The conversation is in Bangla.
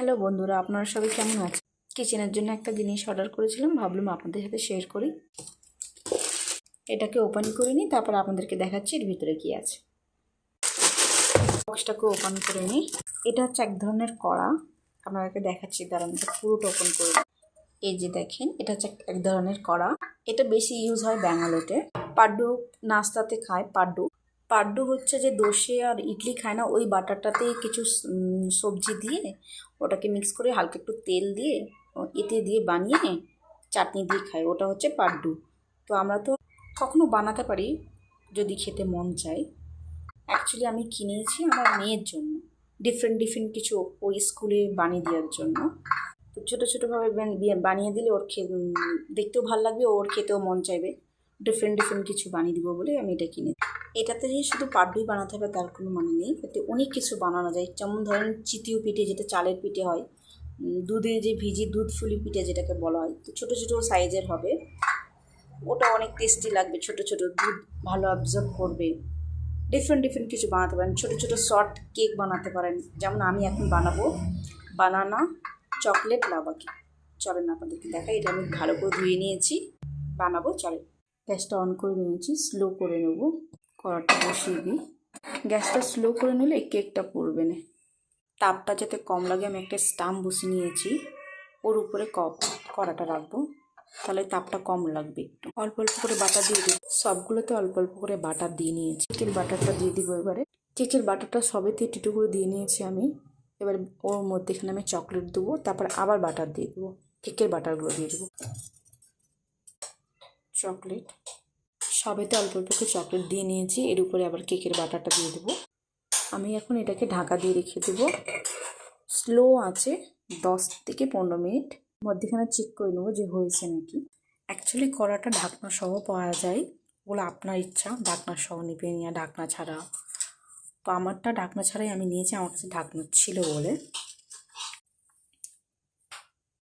হ্যালো বন্ধুরা, আপনারা সবাই কেমন আছেন? কিচেনের জন্য একটা জিনিস অর্ডার করেছিলাম, ভাবলাম আপনাদের সাথে শেয়ার করি। এটাকে ওপেন করে নিই, তারপর আপনাদেরকে দেখাচ্ছি এর ভিতরে কি আছে। বক্সটাকে ওপেন করে নিই। এটা হচ্ছে এক ধরনের কড়া, আপনাদেরকে দেখাচ্ছি, দাঁড়ান এটা পুরোটা ওপেন করে নিই। এই যে দেখেন, এটা হচ্ছে এক ধরনের কড়া। এটা বেশি ইউজ হয় ব্যাঙ্গালোরে। পাড্ডু নাস্তাতে খায়। পাড্ডু পাড্ডু হচ্ছে যে দোসে আর ইডলি খায় না, ওই বাটারটাতে কিছু সবজি দিয়ে ওটাকে মিক্স করে হালকা একটু তেল দিয়ে এতে দিয়ে বানিয়ে চাটনি দিয়ে খায়, ওটা হচ্ছে পাড্ডু। তো আমরা তো কখনো বানাতে পারি যদি খেতে মন চায়। অ্যাকচুয়ালি আমি কিনেছি আমার মেয়ের জন্য, ডিফারেন্ট ডিফারেন্ট কিছু ওই স্কুলে বানিয়ে দেওয়ার জন্য। তো ছোটো ছোটোভাবে বানিয়ে দিলে ওর দেখতেও ভালো লাগবে, ওর খেতেও মন চাইবে। ডিফারেন্ট ডিফারেন্ট কিছু বানিয়ে দিব বলে আমি এটা কিনে। এটাতে যে শুধু পাড্ডুই বানাতে হবে তার কোনো মানে নেই, এতে অনেক কিছু বানানো যায়। যেমন ধরেন চিতিউ পিঠে, যেটা চালের পিঠে হয়, দুধে যে ভিজি দুধ ফুলি পিঠে যেটাকে বলা হয়, তো ছোটো ছোটো সাইজের হবে, ওটা অনেক টেস্টি লাগবে। ছোটো ছোটো দুধ ভালো অবজর্ভ করবে। ডিফারেন্ট ডিফারেন্ট কিছু বানাতে পারেন, ছোটো ছোটো শর্ট কেক বানাতে পারেন। যেমন আমি এখন বানাবো বানানা চকলেট লাভা কেক। চলেন আপনাদেরকে দেখাই। এটা আমি ভালো করে ধুয়ে নিয়েছি, বানাবো চলেন। গ্যাসটা অন করে নিয়েছি, স্লো করে নেবো। কড়াটা বসিয়ে দিই। গ্যাসটা স্লো করে নিলে কেকটা পড়বে না। তাপটা যাতে কম লাগে আমি একটা স্টাম্প বসিয়ে নিয়েছি, ওর উপরে কড়াটা রাখবো, তাহলে তাপটা কম লাগবে। একটু অল্প অল্প করে বাটার দিয়ে দিই, সবগুলোতে অল্প অল্প করে বাটার দিয়ে নিয়েছি। কেকের বাটারটা দিয়ে দিব এবারে। কেকের বাটারটা সবেতে একটু করে দিয়ে নিয়েছি আমি। এবার ওর মধ্যে এখানে আমি চকলেট দেবো, তারপর আবার বাটার দিয়ে দেবো। কেকের বাটারগুলো দিয়ে দেবো। চকলেট সবেতে অল্প অল্প করে চকলেট দিয়ে নিয়েছি, এর উপরে আবার কেকের বাটারটা দিয়ে দেবো। আমি এখন এটাকে ঢাকা দিয়ে রেখে দেবো স্লো আছে 10 থেকে 15 মিনিট। মধ্যেখানে চেক করে নেবো যে হয়েছে নাকি। অ্যাকচুয়ালি কড়াটা ঢাকনা সহ পাওয়া যায়, ওগুলো আপনার ইচ্ছা, ঢাকনা সহ নেবেন ইয়া ঢাকনা ছাড়া। তো আমারটা ঢাকনা ছাড়াই আমি নিয়েছি, আমার কাছে ঢাকনা ছিল বলে।